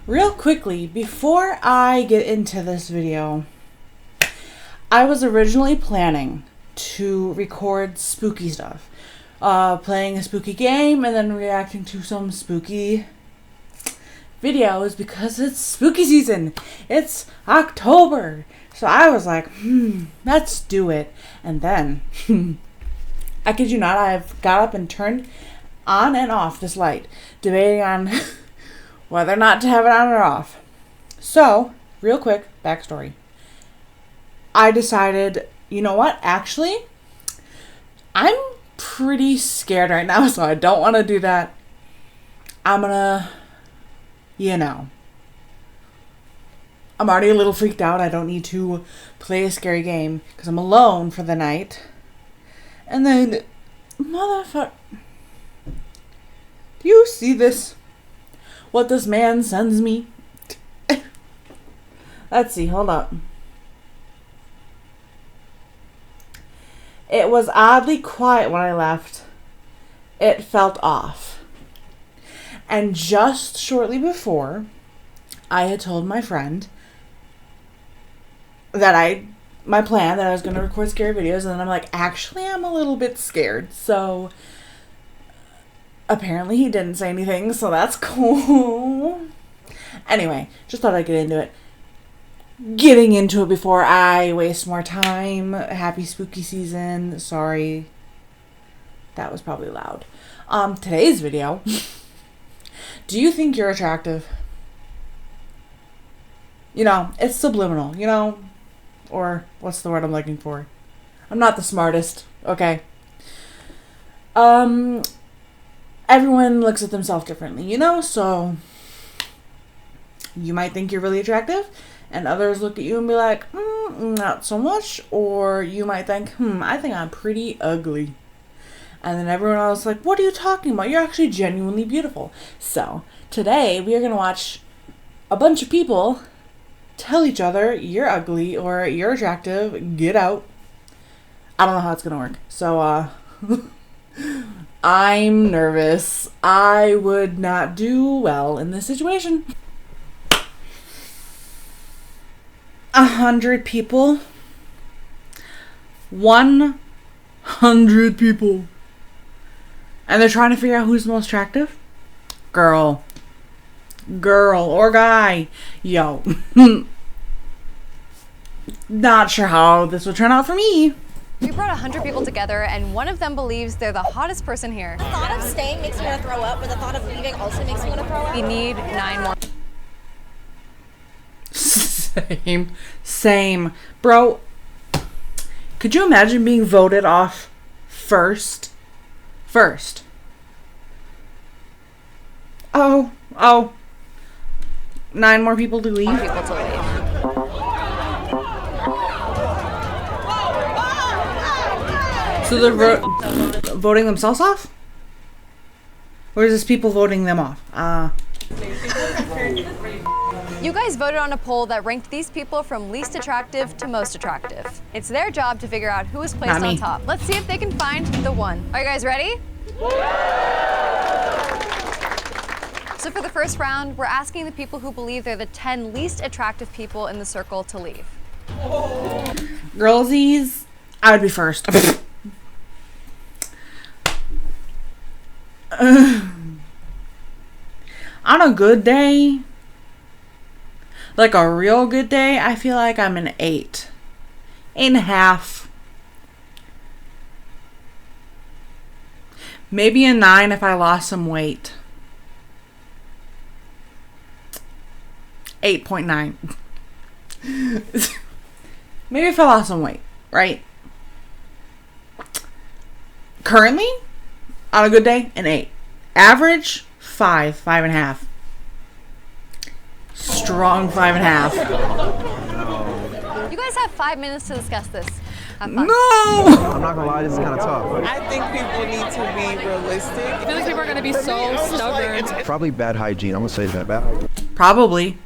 Real quickly, before I get into this video, I was originally planning to record spooky stuff. Playing a spooky game and then reacting to some spooky videos because it's spooky season. It's October. So I was like, let's do it. And then, I kid you not, I've got up and turned on and off this light, debating on whether or not to have it on or off. So, real quick, backstory. I decided, you know what, actually, I'm pretty scared right now, so I don't want to do that. I'm gonna, I'm already a little freaked out. I don't need to play a scary game because I'm alone for the night. And then, motherfucker, do you see this? What this man sends me? Let's see, hold up. It was oddly quiet when I left. It felt off. And just shortly before, I had told my friend that my plan that I was going to record scary videos, and then I'm like, actually, I'm a little bit scared. So, apparently he didn't say anything, so that's cool. Anyway, just thought I'd get into it. Getting into it before I waste more time. Happy spooky season. Sorry. That was probably loud. Today's video. Do you think you're attractive? It's subliminal, or what's the word I'm looking for? I'm not the smartest, okay? Everyone looks at themselves differently, so you might think you're really attractive, and others look at you and be like, not so much, or you might think, I think I'm pretty ugly. And then everyone else is like, what are you talking about? You're actually genuinely beautiful. So, today we are going to watch a bunch of people tell each other, you're ugly, or you're attractive, get out. I don't know how it's going to work. So, I'm nervous. I would not do well in this situation. 100 people. 100 people. And they're trying to figure out who's the most attractive. Girl or guy. Yo. Not sure how this would turn out for me. We brought 100 people together, and one of them believes they're the hottest person here. The thought of staying makes me want to throw up, but the thought of leaving also makes me want to throw up. We need 9 more. Same. Bro, could you imagine being voted off first? Oh. 9 more people to leave. So they're voting themselves off? Or is this people voting them off? You guys voted on a poll that ranked these people from least attractive to most attractive. It's their job to figure out who is placed on top. Let's see if they can find the one. Are you guys ready? So for the first round, we're asking the people who believe they're the 10 least attractive people in the circle to leave. Girlsies, I would be first. On a good day, like a real good day, I feel like I'm an 8. 8.5. Maybe a 9 if I lost some weight. 8.9. Maybe if I lost some weight, right? Currently, on a good day, an 8. Average, 5, 5.5. Strong 5.5. You guys have 5 minutes to discuss this. Have fun. No! I'm not gonna lie, this is kind of tough. I think people need to be realistic. I feel like people are going to be so stubborn. Probably bad hygiene. I'm gonna say that bad. Probably.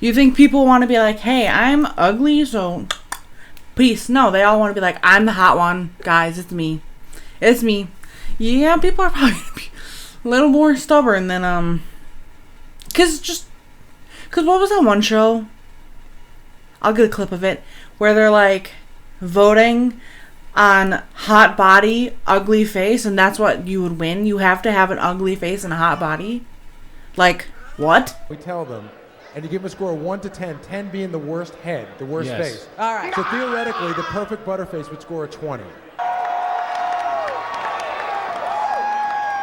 You think people want to be like, hey, I'm ugly, so peace. No, they all want to be like, I'm the hot one. Guys, it's me. It's me. Yeah, people are probably a little more stubborn than Cause what was that one show? I'll get a clip of it where they're like voting on hot body, ugly face, and that's what you would win. You have to have an ugly face and a hot body. Like, what? We tell them, and you give them a score of 1 to 10, 10 being the worst head, the worst Yes. face. All right. So theoretically, the perfect ButterFace would score a 20.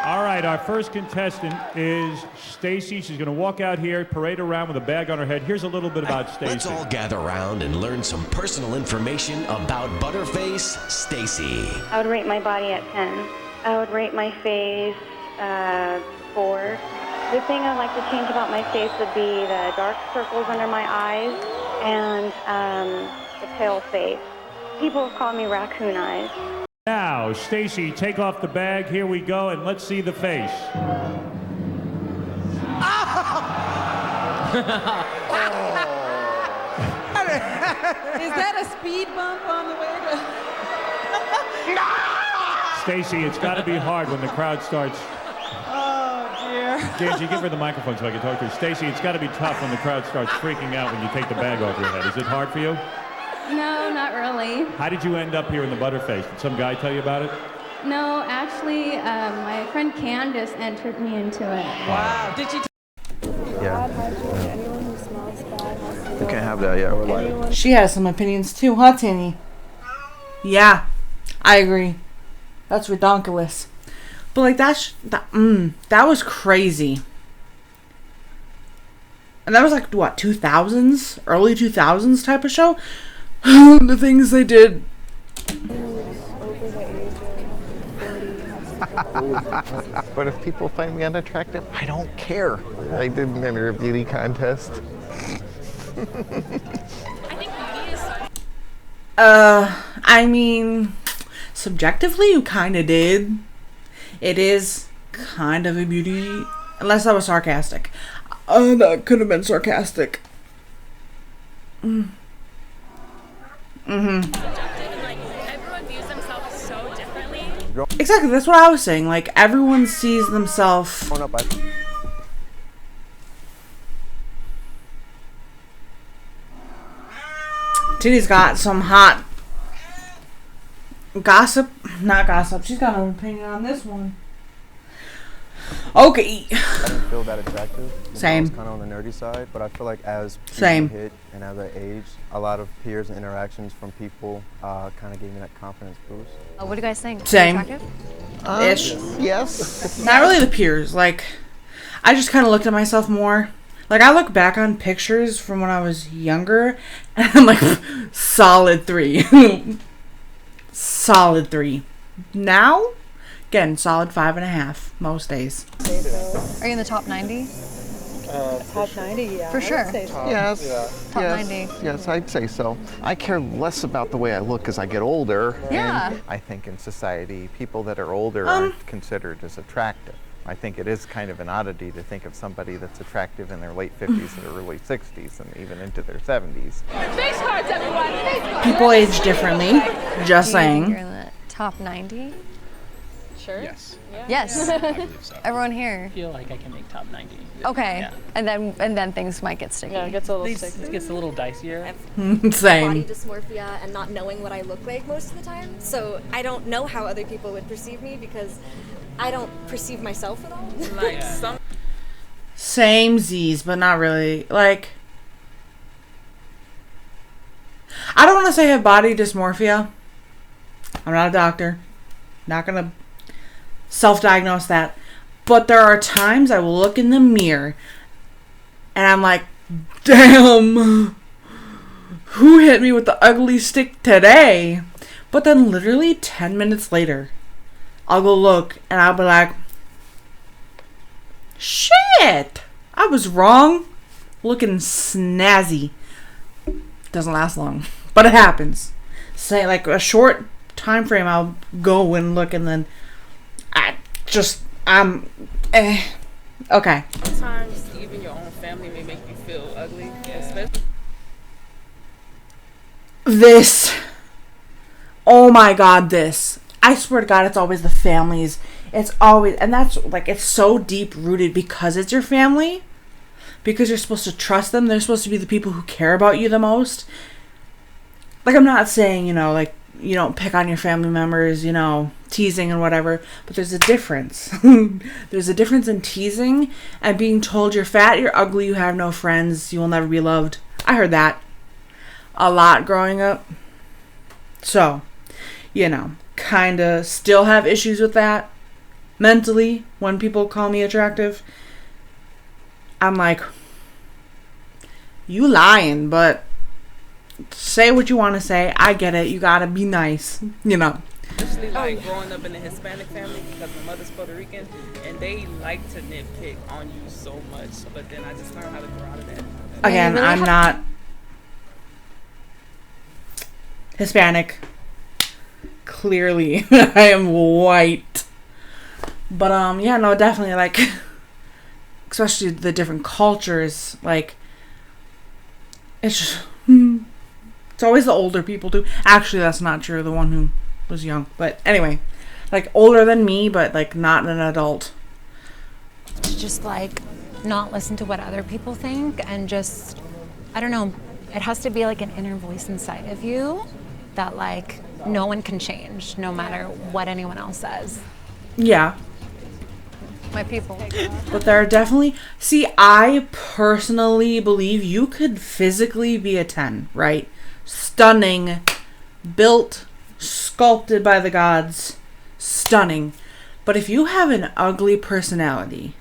All right, our first contestant is Stacy. She's going to walk out here, parade around with a bag on her head. Here's a little bit about Stacy. Let's all gather around and learn some personal information about ButterFace Stacy. I would rate my body at 10. I would rate my face 4. The thing I'd like to change about my face would be the dark circles under my eyes and the pale face. People have called me raccoon eyes. Now, Stacy, take off the bag. Here we go, and let's see the face. Is that a speed bump on the way to... Stacy, it's got to be hard when the crowd starts. Oh, dear. Ganji, give her the microphone so I can talk to her. Stacy, it's got to be tough when the crowd starts freaking out when you take the bag off your head. Is it hard for you? No, not really. How did you end up here in the ButterFace? Did some guy tell you about it? No, actually, my friend Candace entered me into it. Wow. Did you... Yeah. You can't have that, yeah. We're live. She has some opinions too, huh, Tinny? Yeah, I agree. That's redonkulous. But like that was crazy. And that was like what, 2000s, early 2000s type of show. The things they did. But if people find me unattractive, I don't care. I didn't enter a beauty contest. I mean, subjectively, you kind of did. It is kind of a beauty, unless that was sarcastic. That could have been sarcastic. Everyone views themselves so differently. Exactly, that's what I was saying. Like, everyone sees themselves. Titty's got some hot gossip. Not gossip. She's got an opinion on this one. Okay. I didn't feel that attractive. Same. I was kind of on the nerdy side, but I feel like as Same. hit and as I aged, a lot of peers and interactions from people kind of gave me that confidence boost. What do you guys think? Same. Attractive? Ish. Yes. Not really the peers. Like, I just kind of looked at myself more. Like, I look back on pictures from when I was younger, and I'm like, solid 3. Solid 3. Now, again, solid 5.5 most days. Are you in the top 90? Top 90, yeah. For sure. Yes. Top yes. 90. Yes, I'd say so. I care less about the way I look as I get older. Yeah. And I think in society, people that are older aren't considered as attractive. I think it is kind of an oddity to think of somebody that's attractive in their late 50s or early 60s and even into their 70s. Face cards, everyone. Face cards. People age differently. Just You're saying. in the top 90? Sure. Yes. Yes. I believe so. Everyone here. I feel like I can make top 90. Okay. Yeah. And then things might get sticky. Yeah, it gets a little It sticky. gets a little dicier. Body Same. dysmorphia and not knowing what I look like most of the time. So I don't know how other people would perceive me because I don't perceive myself at all. Like some... Same Z's, but not really. Like, I don't want to say I have body dysmorphia. I'm not a doctor. Not going to self-diagnose that. But there are times I will look in the mirror and I'm like, damn, who hit me with the ugly stick today? But then literally 10 minutes later, I'll go look and I'll be like, shit, I was wrong. Looking snazzy. Doesn't last long, but it happens. Say like a short time frame, I'll go and look and then okay. Sometimes even your own family may make you feel ugly, especially... This. Oh my god, this. I swear to God, it's always the families. It's always, and that's like, it's so deep rooted because it's your family. because you're supposed to trust them. They're supposed to be the people who care about you the most. Like, I'm not saying, you know, like, you don't pick on your family members, you know, teasing and whatever, but there's a difference. There's a difference in teasing and being told you're fat, you're ugly, you have no friends, you will never be loved. I heard that a lot growing up. So, you know, kind of still have issues with that mentally when people call me attractive. I'm like, you lying, but say what you want to say. I get it. You gotta be nice, you know. Especially like growing up in a Hispanic family, because my mother's Puerto Rican, and they like to nitpick on you so much. But then I just learned how to grow out of that. Again, I'm not Hispanic. Clearly, I am white. But yeah, no, definitely, like, especially the different cultures, like, it's just, it's always the older people too. Actually, that's not true. The one who was young. But anyway, like, older than me, but, like, not an adult. To just, like, not listen to what other people think and just, I don't know, it has to be, like, an inner voice inside of you that, like, no one can change, no matter what anyone else says. Yeah. My people. But there are definitely... See, I personally believe you could physically be a 10, right? Stunning, built, sculpted by the gods, stunning. But if you have an ugly personality,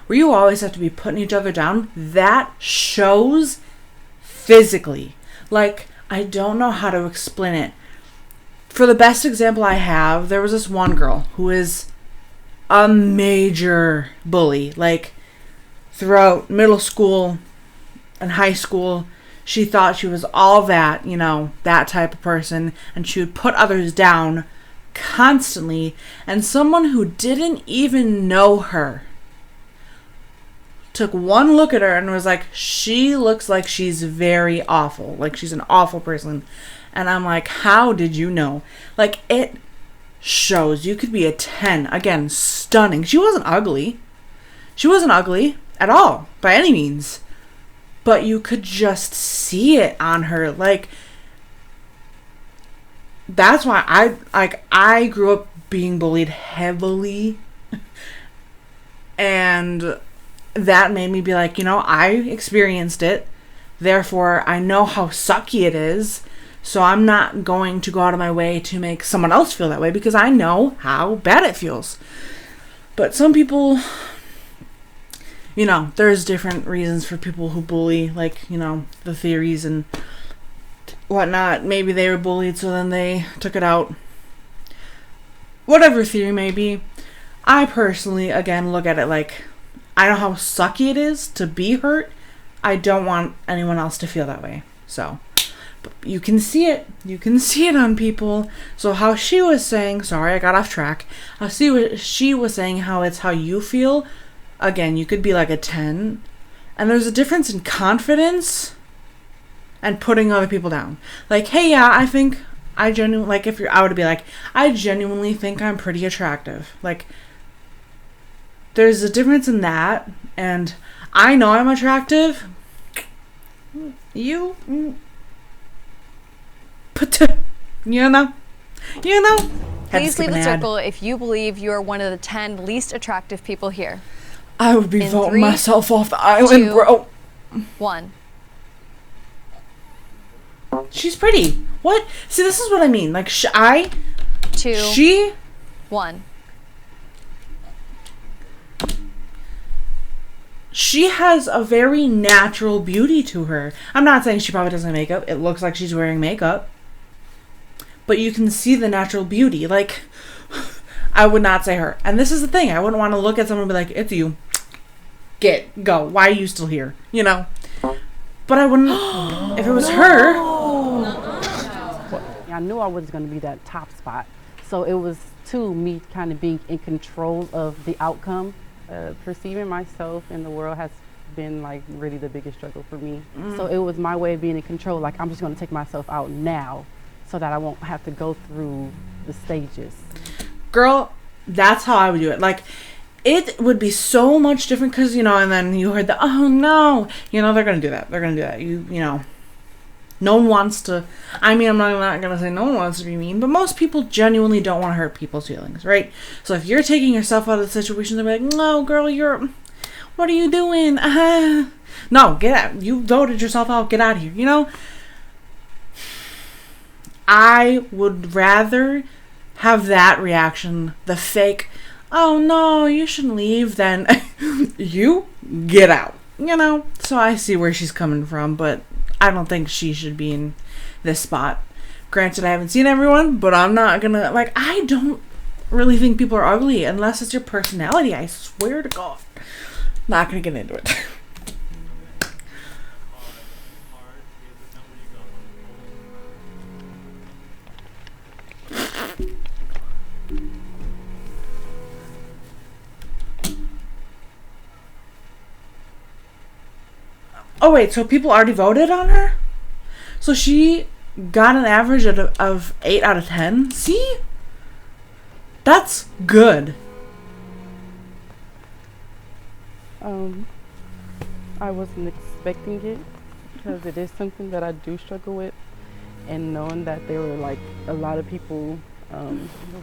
where you always have to be putting each other down, that shows physically. Like, I don't know how to explain it. For the best example I have, there was this one girl who is a major bully. Like, throughout middle school and high school, she thought she was all that, you know, that type of person, and she would put others down constantly. And someone who didn't even know her took one look at her and was like, she looks like she's very awful. Like, she's an awful person. And I'm like, how did you know? Like, it shows. You could be a 10. Again, stunning. She wasn't ugly. She wasn't ugly at all, by any means. But you could just see it on her. Like, that's why I grew up being bullied heavily. And that made me be like, you know, I experienced it. Therefore, I know how sucky it is. So I'm not going to go out of my way to make someone else feel that way, because I know how bad it feels. But some people, you know, there's different reasons for people who bully, like, you know, the theories and whatnot. Maybe they were bullied, so then they took it out. Whatever theory may be, I personally, again, look at it like, I know how sucky it is to be hurt. I don't want anyone else to feel that way. So... But you can see it. You can see it on people. So how she was saying, sorry, I got off track. How she was saying how it's how you feel. Again, you could be like a 10. And there's a difference in confidence and putting other people down. Like, hey, yeah, I think I genuinely, like, if you're, I would be like, I genuinely think I'm pretty attractive. Like, there's a difference in that. And I know I'm attractive. You... You know. Please leave the circle if you believe you are one of the 10 least attractive people here. I would be voting myself off the island, 2, bro. 1. She's pretty. What? See, this is what I mean. Like, 2, 1. She has a very natural beauty to her. I'm not saying she probably doesn't have makeup. It looks like she's wearing makeup. But you can see the natural beauty. Like, I would not say her. And this is the thing. I wouldn't want to look at someone and be like, it's you. Go. Why are you still here? You know? But I wouldn't, if it was her. I knew I was going to be that top spot. So it was, too, me kind of being in control of the outcome. Perceiving myself in the world has been, like, really the biggest struggle for me. So it was my way of being in control. Like, I'm just going to take myself out now so that I won't have to go through the stages. Girl, that's how I would do it. Like, it would be so much different because, you know, and then you heard the, oh no, you know, they're going to do that. They're going to do that. You know, no one wants to, I mean, I'm not going to say no one wants to be mean, but most people genuinely don't want to hurt people's feelings, right? So if you're taking yourself out of the situation, they're like, no, girl, what are you doing? No, get out. You voted yourself out. Get out of here, you know? I would rather have that reaction, the fake, oh no, you shouldn't leave, than you get out, you know? So I see where she's coming from, but I don't think she should be in this spot. Granted, I haven't seen everyone, but I'm not gonna, like, I don't really think people are ugly unless it's your personality. I swear to God. Not gonna get into it. Oh wait, so people already voted on her? So she got an average of 8 out of 10? See? That's good. I wasn't expecting it because it is something that I do struggle with, and knowing that there were like a lot of people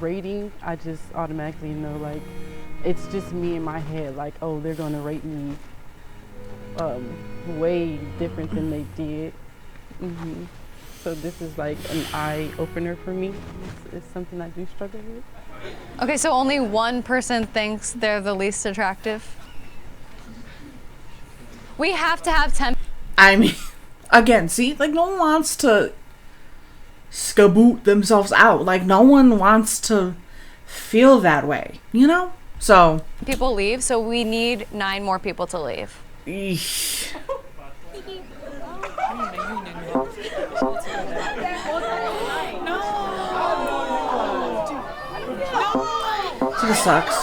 rating, I just automatically know, like, it's just me in my head, like, oh, they're going to rate me way different than they did. So this is like an eye opener for me. It's something I do struggle with. Okay, so only one person thinks they're the least attractive? We have to have 10. I mean, again, see, like, no one wants to skaboot themselves out. Like, no one wants to feel that way, you know? So people leave, so we need 9 more people to leave. Eesh. So this sucks.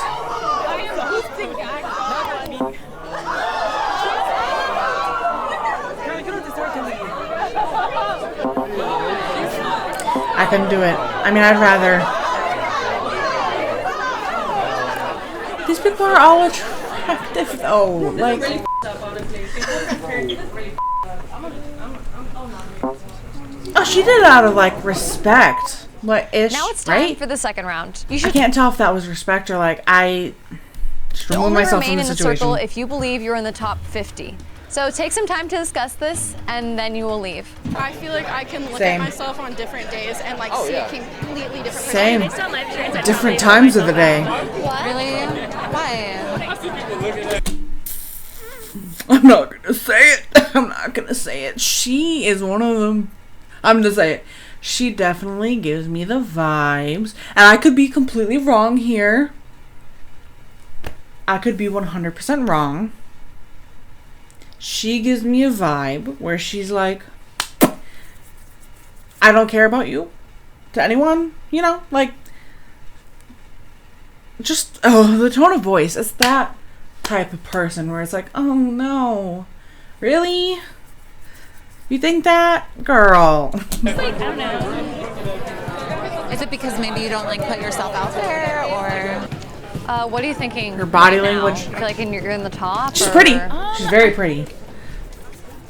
I couldn't do it. I mean, I'd rather. These people are all attractive, though. Like. Oh, she did it out of, like, respect. What ish? Now it's time right? for the second round. You I should can't tell if that was respect or, like, I just remove myself from the remain in the situation. circle if you believe you're in the top 50. So take some time to discuss this, and then you will leave. I feel like I can look Same. at myself on different days and like see a completely different Same. person. Different times of the day. What? Really? Why? I'm not gonna say it. I'm not gonna say it. She is one of them. I'm gonna say it. She definitely gives me the vibes. And I could be completely wrong here. I could be 100% wrong. She gives me a vibe where she's like, I don't care about you. To anyone, you know? Like, just, oh, the tone of voice. It's that type of person where it's like, oh no, really? You think that? Girl. Like, I don't know. Is it because maybe you don't like put yourself out there, or? What are you thinking? Her body right now? language. You feel like you're in the top? She's or? pretty. She's very pretty.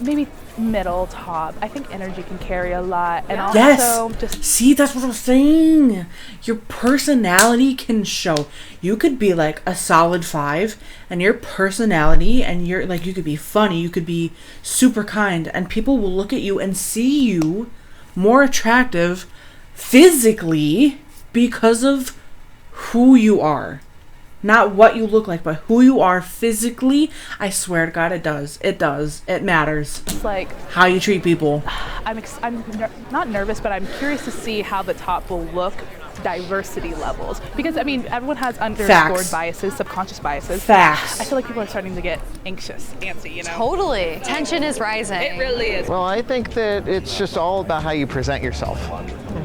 Maybe middle top. I think energy can carry a lot, and Yes. also just See, that's what I'm saying. Your personality can show. You could be like a solid 5, and your personality, and you're like, you could be funny, you could be super kind, and people will look at you and see you more attractive physically because of who you are. Not what you look like, but who you are physically. I swear to God, it does. It does. It matters. it's like How you treat people. I'm not nervous, but I'm curious to see how the top will look diversity levels, because I mean everyone has underscored Facts. biases, subconscious biases. Facts. I feel like people are starting to get anxious, antsy, you know. Totally. Tension is rising. It really is. Well, I think that it's just all about how you present yourself.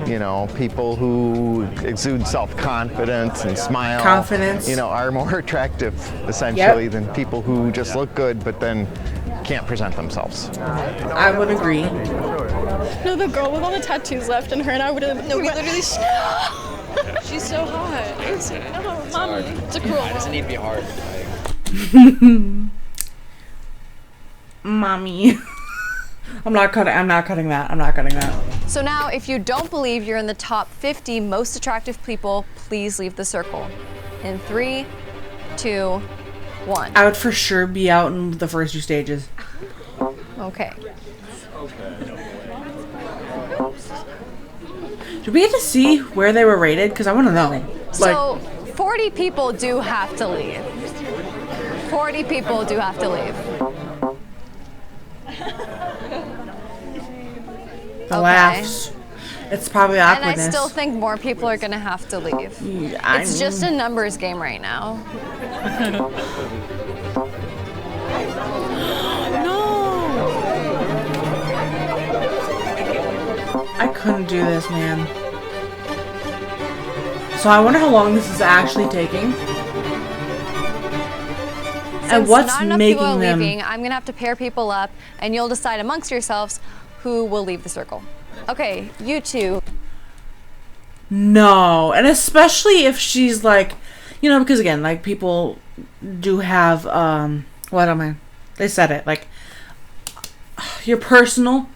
You know, people who exude self-confidence and smile, Confidence. you know, are more attractive essentially than people who just look good but then can't present themselves. I would agree. No, the girl with all the tattoos left, and her and I would have. No, we literally. She's so hot. Oh, mommy. It's a cruel It doesn't need to be hard. Mommy. I'm not cutting that. So now, if you don't believe you're in the top 50 most attractive people, please leave the circle. In 3, 2, 1. I would for sure be out in the first 2 stages. Okay. Did we get to see where they were rated? Because I want to know. So 40 people do have to leave. 40 people do have to leave. The laughs. It's probably awkwardness. And I still think more people are going to have to leave. Yeah, it's just a numbers game right now. I couldn't do this, man. So I wonder how long this is actually taking. And what's not enough making people are them leaving, I'm gonna have to pair people up, and you'll decide amongst yourselves who will leave the circle. Okay, you two. No, and especially if she's like, you know, because again, like people do have they said it, like you're personal,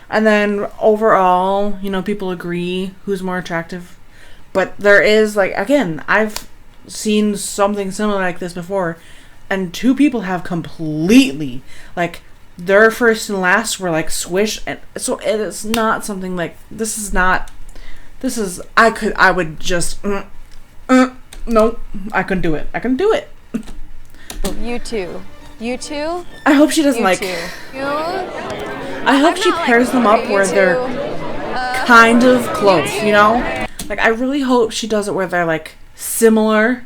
and then overall, you know, people agree who's more attractive. But there is, like, again, I've seen something similar like this before, and 2 people have completely, like, their first and last were like swish, and so it is not something like I would just nope, I couldn't do it. You two. I hope she doesn't like. You. I hope she pairs them up where they're kind of close, you know? Like, I really hope she does it where they're, like, similar,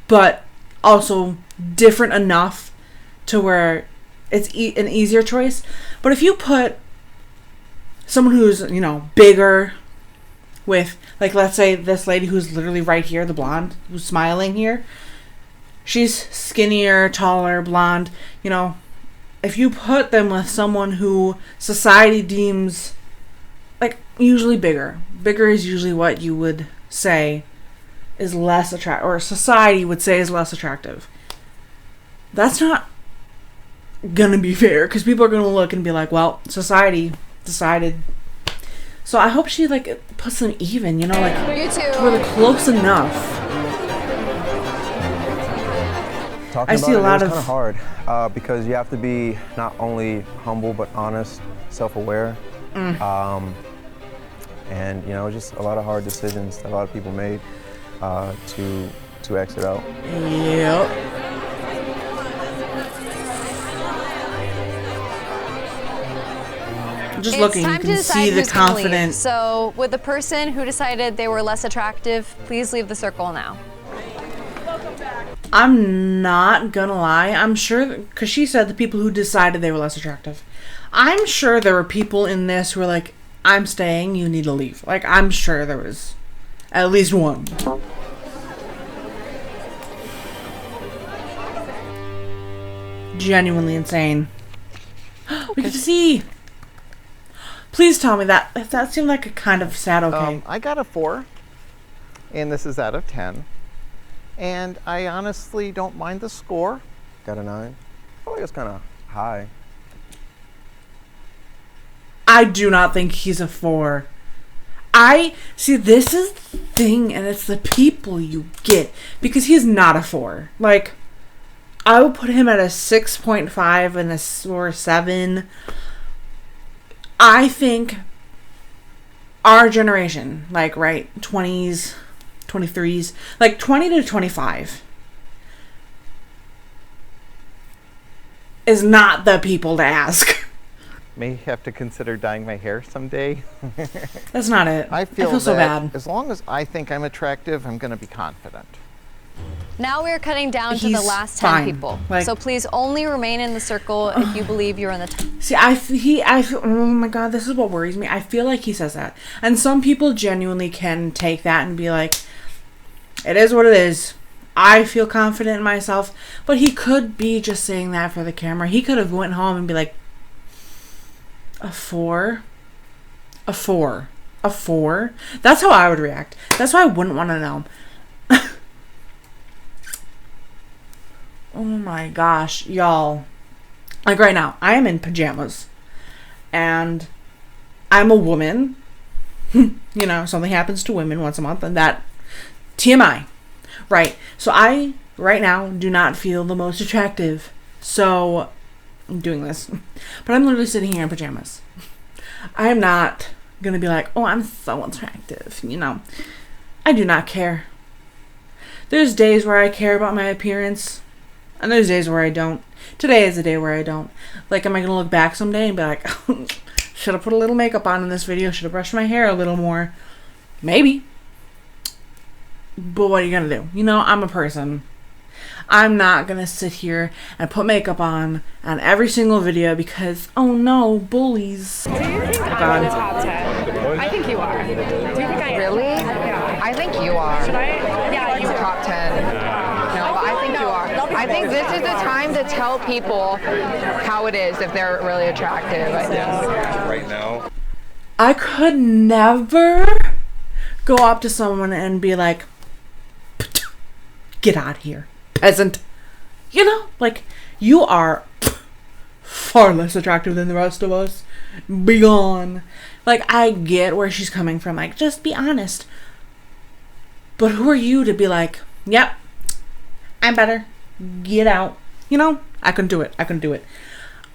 but also different enough to where it's an easier choice. But if you put someone who's, you know, bigger with, like, let's say this lady who's literally right here, the blonde, who's smiling here, she's skinnier, taller, blonde, you know, if you put them with someone who society deems, like, usually bigger is usually what you would say is less attractive, or society would say is less attractive. That's not gonna be fair, because people are gonna look and be like, well, society decided. So I hope she, like, puts them even, you know, like, to where they're close enough. Talking I see a lot it's of kind of hard because you have to be not only humble but honest, self-aware, and you know, just a lot of hard decisions that a lot of people made to exit out. Yep. Just looking, you can see the confidence. So, with the person who decided they were less attractive, please leave the circle now. I'm not gonna lie, I'm sure, because she said the people who decided they were less attractive. I'm sure there were people in this who were like, I'm staying, you need to leave. Like, I'm sure there was at least one. Genuinely insane. We get to see. Please tell me that seemed like a kind of sad okay. I got a 4, and this is out of 10. And I honestly don't mind the score. Got a 9. I feel like it's kind of high. I do not think he's a 4. I see, this is the thing, and it's the people you get, because he's not a 4. Like, I would put him at a 6.5 and or 7. I think our generation, like, right, 20s, 23s, like 20 to 25 is not the people to ask. May have to consider dyeing my hair someday. That's not it. I feel so bad. As long as I think I'm attractive, I'm going to be confident. Now we're cutting down to the last 10 people. Like, so please only remain in the circle if you believe you're in the top. See, oh my god, this is what worries me. I feel like he says that. And some people genuinely can take that and be like, it is what it is. I feel confident in myself. But he could be just saying that for the camera. He could have went home and be like, a 4? A 4. A 4? That's how I would react. That's why I wouldn't want to know. Oh my gosh, y'all. Like right now, I am in pajamas. And I'm a woman. You know, something happens to women once a month, and that TMI. Right. So I, right now, do not feel the most attractive. So I'm doing this. But I'm literally sitting here in pajamas. I am not going to be like, oh, I'm so attractive. You know, I do not care. There's days where I care about my appearance. And there's days where I don't. Today is a day where I don't. Like, am I going to look back someday and be like, should have put a little makeup on in this video? Should have brushed my hair a little more? Maybe. But what are you going to do? You know, I'm a person. I'm not going to sit here and put makeup on every single video because, oh no, bullies. Do you think I'm in the top 10? I think you are. Do you think I am? Really? Yeah. I think you are. Should I? Yeah, you top 10. No, but I think you are. I think this is the time to tell people how it is if they're really attractive, I think. Right now. I could never go up to someone and be like, get out of here, peasant. You know, like, you are far less attractive than the rest of us. Be gone. Like, I get where she's coming from. Like, just be honest. But who are you to be like, yep, I'm better. Get out. You know, I couldn't do it. I couldn't do it.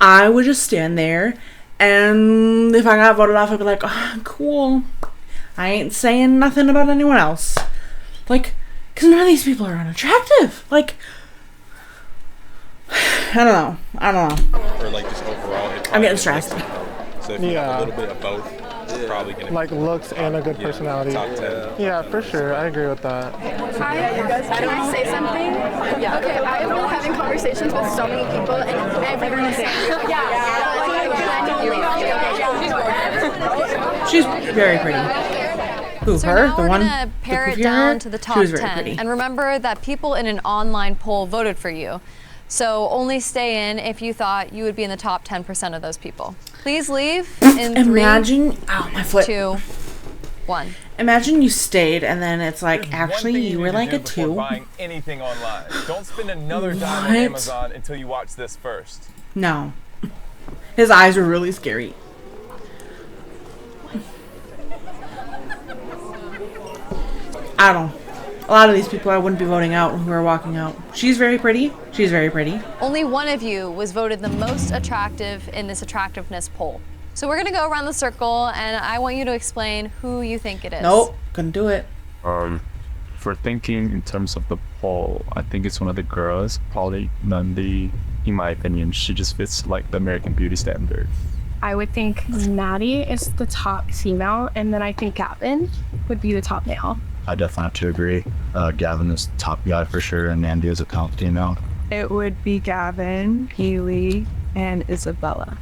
I would just stand there, and if I got voted off, I'd be like, oh, cool. I ain't saying nothing about anyone else. Like, because none of these people are unattractive. Like, I don't know. Or like just overall. I'm getting stressed. So if you have a little bit of both, it's probably going to like looks and a good personality. Top 10. Yeah, for sure. I agree with that. Can I say something? Yeah. Okay, I have been having conversations with so many people, and everyone is saying, she's very pretty. Who, So her? now The we're one? gonna pare it the down to the She top was very 10. pretty. And remember that people in an online poll voted for you. So only stay in if you thought you would be in the top 10% of those people. Please leave in Imagine, 3, oh, my foot. 2, 1. Imagine you stayed and then it's like, actually, you were like a 2. Buying anything online. Don't spend another dime on What? Amazon until you watch this first. No. His eyes were really scary. I don't know. A lot of these people I wouldn't be voting out who are walking out. She's very pretty. She's very pretty. Only one of you was voted the most attractive in this attractiveness poll. So we're gonna go around the circle and I want you to explain who you think it is. Nope, couldn't do it. For thinking in terms of the poll, I think it's one of the girls, probably Nandi. In my opinion, she just fits like the American Beauty standard. I would think Maddie is the top female, and then I think Gavin would be the top male. I definitely have to agree. Gavin is top guy for sure, and Nandi is a top female. It would be Gavin, Haley, and Isabella.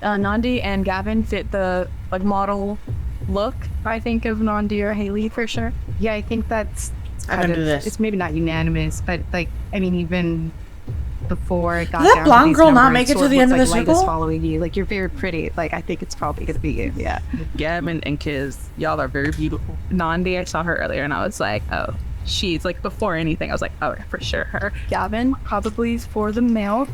Nandi and Gavin fit the like model look, I think, of Nandi or Haley for sure. Yeah, I think that's kind of, it's maybe not unanimous, but like, I mean, even before it got Did that down blonde to these girl not numbers, make it so to the end of looks the like light is circle? following you. Like, you're very pretty. Like, I think it's probably gonna be you. Yeah. Gavin and Kiz, y'all are very beautiful. Nandi, I saw her earlier and I was like, oh, she's like, before anything, I was like, oh, for sure her. Gavin probably is for the male,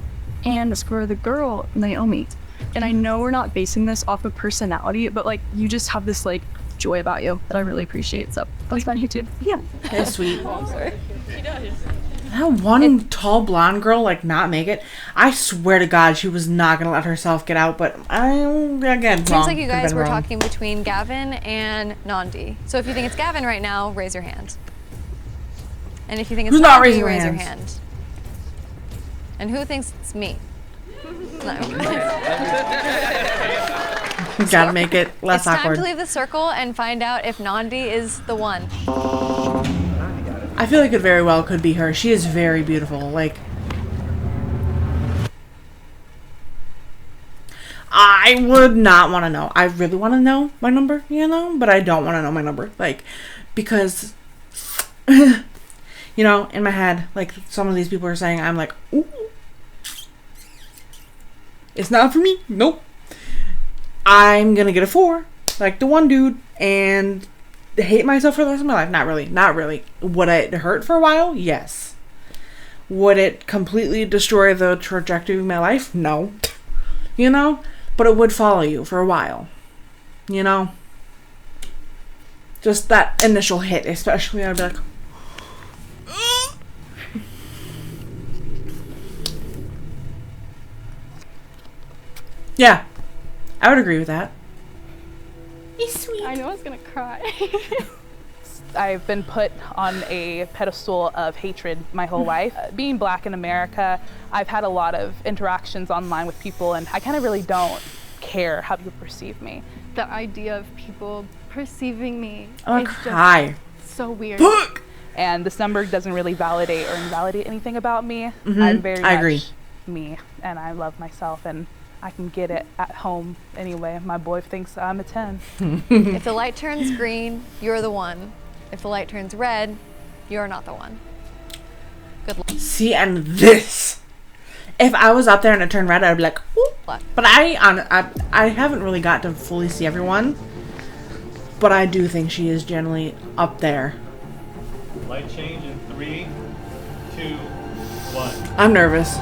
and is for the girl, Naomi. And I know we're not basing this off of personality, but like, you just have this like joy about you that I really appreciate. So that's fun, you too. Yeah. That's sweet. Sorry. She does. That one tall blonde girl, like, not make it. I swear to God, she was not gonna let herself get out. But again, Seems wrong. like you guys Could've were been wrong. talking between Gavin and Nandi. So if you think it's Gavin right now, raise your hand. And if you think it's Who's not Nandi, raising raise their your hands? hand. And who thinks it's me? No. Gotta make it less It's time awkward. to leave the circle and find out if Nandi is the one. I feel like it very well could be her. She is very beautiful. Like, I would not want to know. I really want to know my number, you know, but I don't want to know my number. Like, because, you know, in my head, like, some of these people are saying, I'm like, ooh, it's not for me. Nope. I'm gonna get a 4. like the one dude, and hate myself for the rest of my life? Not really. Not really. Would it hurt for a while? Yes. Would it completely destroy the trajectory of my life? No. You know? But it would follow you for a while. You know? Just that initial hit, especially, I'd be like, yeah, I would agree with that. He's sweet. I know I was gonna cry. I've been put on a pedestal of hatred my whole life. Being black in America, I've had a lot of interactions online with people, and I kind of really don't care how people perceive me. The idea of people perceiving me is just so weird. Fuck! And this number doesn't really validate or invalidate anything about me. Mm-hmm. I'm very I much agree. me, and I love myself, and I can get it at home anyway. My boy thinks I'm a 10. If the light turns green, you're the one. If the light turns red, you're not the one. Good luck. See, and this. If I was up there and it turned red, I'd be like, ooh. But I haven't really got to fully see everyone. But I do think she is generally up there. Light change in 3, 2, 1. I'm nervous.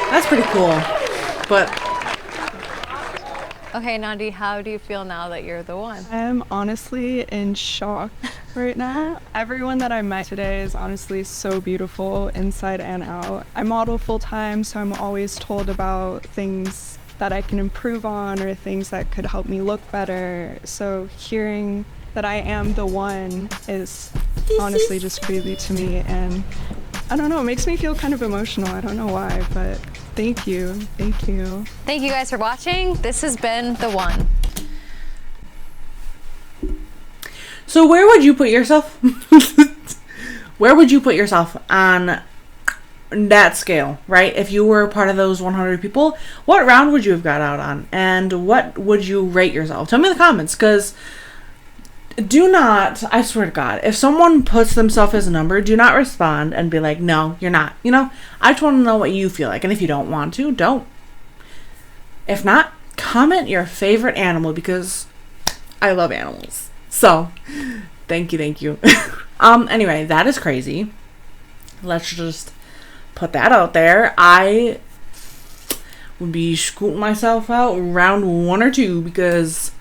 That's pretty cool. But okay, Nandi, how do you feel now that you're the one? I'm honestly in shock right now. Everyone that I met today is honestly so beautiful inside and out. I model full time, so I'm always told about things that I can improve on or things that could help me look better. So hearing that I am the one is honestly just crazy to me, and I don't know, it makes me feel kind of emotional. I don't know why, but thank you. Thank you. Thank you guys for watching. This has been The One. so where would you put yourself? Where would you put yourself on that scale, right? If you were part of those 100 people, what round would you have got out on? And what would you rate yourself? Tell me in the comments, because do not, I swear to God, if someone puts themselves as a number, do not respond and be like, no, you're not. You know, I just want to know what you feel like. And if you don't want to, don't. If not, comment your favorite animal, because I love animals. So, thank you, thank you. Anyway, that is crazy. Let's just put that out there. I would be scooting myself out round 1 or 2, because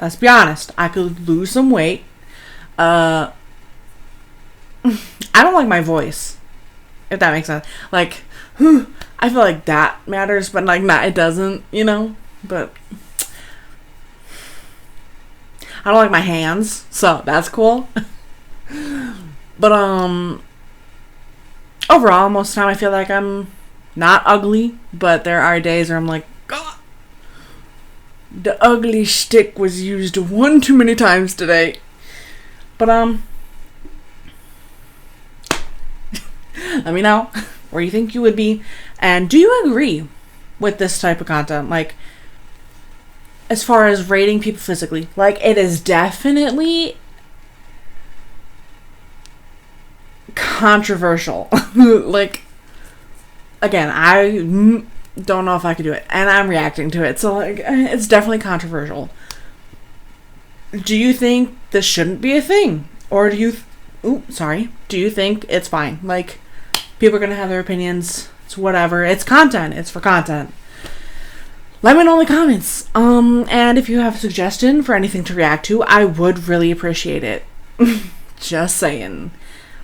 let's be honest, I could lose some weight. I don't like my voice, if that makes sense. Like, I feel like that matters, but like, nah, it doesn't, you know? But I don't like my hands, so that's cool. But overall, most of the time I feel like I'm not ugly, but there are days where I'm like, God, the ugly shtick was used one too many times today. But let me know where you think you would be, and do you agree with this type of content? Like, as far as rating people physically, like, it is definitely controversial. Like, again, I don't know if I could do it, and I'm reacting to it, so like, it's definitely controversial. Do you think this shouldn't be a thing, or do you do you think it's fine? Like, people are gonna have their opinions, it's whatever, it's content, it's for content. Let me know in the comments. And if you have a suggestion for anything to react to, I would really appreciate it. Just saying.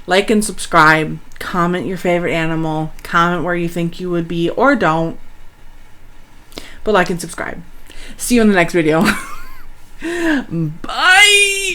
Like and subscribe, comment your favorite animal, comment where you think you would be, or don't. But like and subscribe. See you in the next video. Bye!